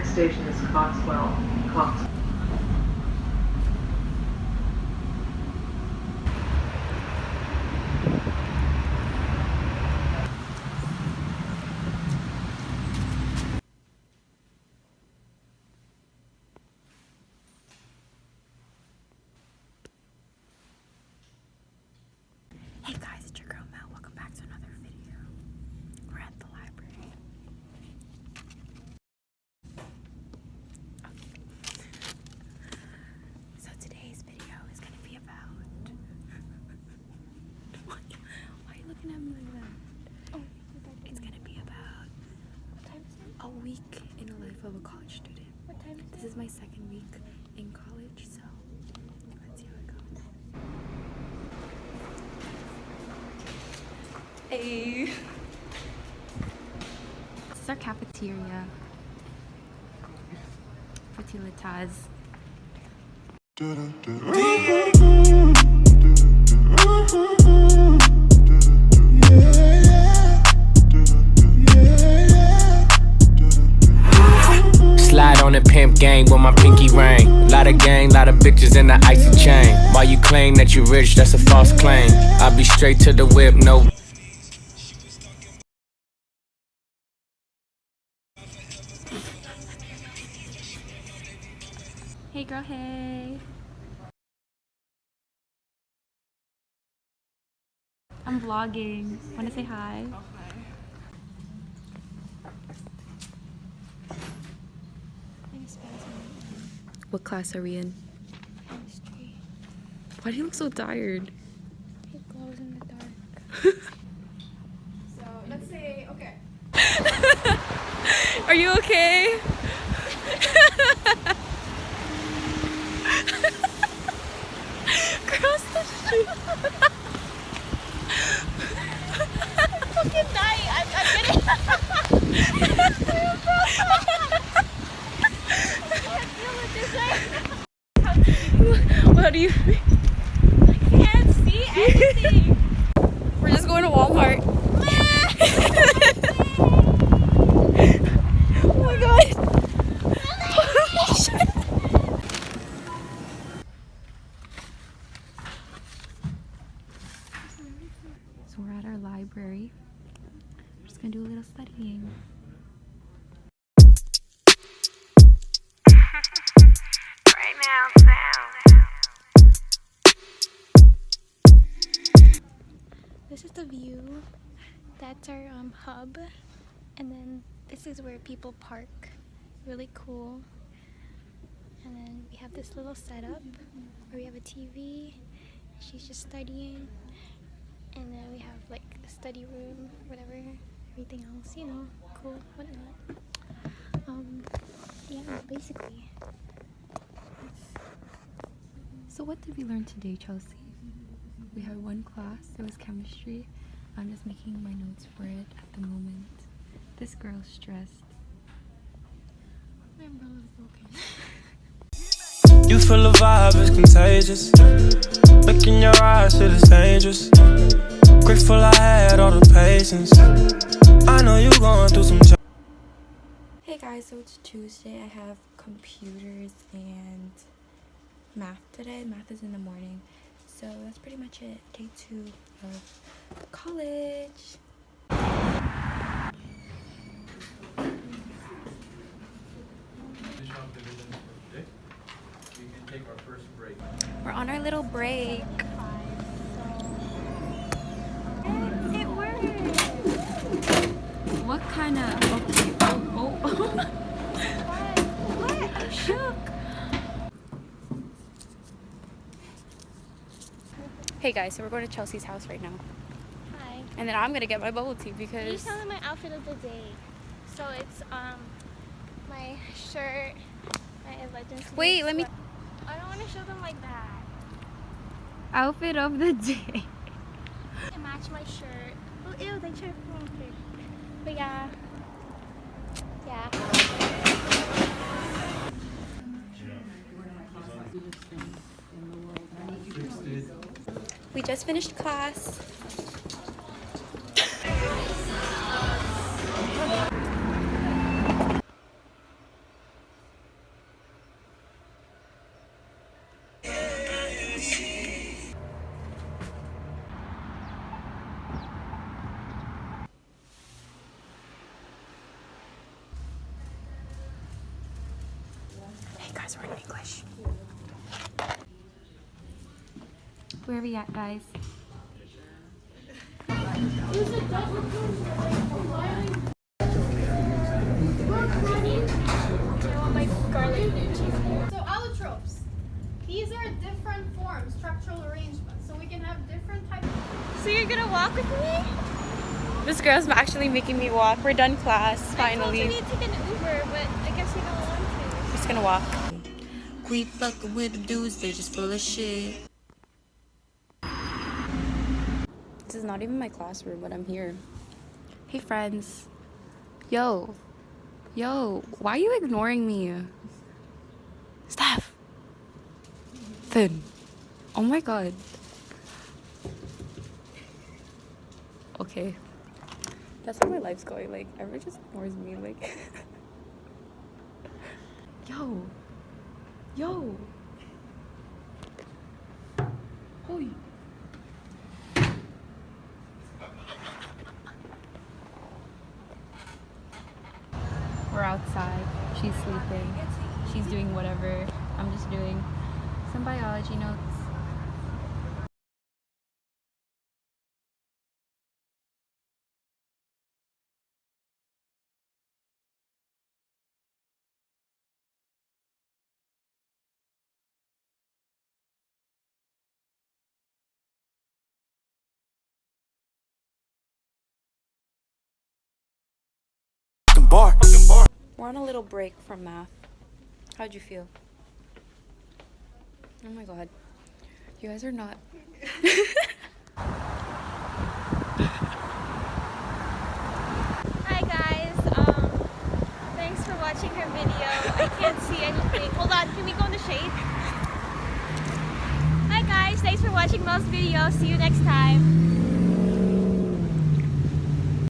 Next station is Coxwell. Hey guys, it's your girl Mel. Welcome back to another video. We're at the library. Okay. So today's video is gonna be about why are you looking at me like that? Oh, it's gonna be about a week in the life of a college student. What time is it? This is my second week in college, so let's see how it goes. Hey. This is our cafeteria. Fertilitas. Slide on the pimp gang with my pinky ring. Lot of gang, lot of bitches in the icy chain. While you claim that you rich, that's a false claim. I'll be straight to the whip, no. Hey girl, hey. I'm vlogging. Wanna say hi? Oh, hi. What class are we in? Chemistry. Why do you look so tired? It glows in the dark. So let's say, okay. Are you okay? Cross the street. I'm fucking dying. I'm getting. I can't deal with this right now. What do you? I can't see anything. We're just going to Walmart. Oh my god. So we're at our library. We're just gonna do a little studying. Right now, sound. This is the view. That's our hub, and then this is where people park. Really cool. And then we have this little setup where we have a TV. She's just studying, and then we have like a study room, whatever, everything else, you know, cool, whatnot. Yeah, basically. So what did we learn today, Chelsea? We had one class, it was chemistry. I'm just making my notes for it at the moment. This girl's stressed. My umbrella's broken. You feel the vibe is contagious. Look in your eyes, it is dangerous. Grateful I had all the patience. I know you going through some. Hey guys, so it's Tuesday. I have computers and math today. Math is in the morning. So that's pretty much it. Day 2 of college. We're on our little break. It worked! What kind of... Okay. Oh. What? I'm shook. Hey guys, so we're going to Chelsea's house right now. Hi. And then I'm gonna get my bubble tea Can you because... tell them my outfit of the day? So it's my shirt, my Legends. Wait, let me... I don't want to show them like that. Outfit of the day. It matched my shirt. Oh, ew, they tried to okay. But yeah. We just finished class. Because we're in English. Where are we at, guys? So allotropes. These are different forms, structural arrangements. So we can have different types. So you're gonna walk with me? This girl's actually making me walk. We're done class, I told finally. you to take an Uber, but I guess you don't want to. Just gonna walk. We fucking with the dudes, they just full of shit. This is not even my classroom, but I'm here. Hey friends. Yo. Yo, why are you ignoring me? Steph. Finn. Oh my god. Okay. That's how my life's going. Like, everyone just ignores me. Like, yo. Yo. Hoy. We're outside. She's sleeping. She's doing whatever. I'm just doing some biology notes. We're on a little break from math. How'd you feel? Oh my god. You guys are not. Hi guys. Thanks for watching her video. I can't see anything. Hold on, can we go in the shade? Hi guys, thanks for watching Mel's video. See you next time.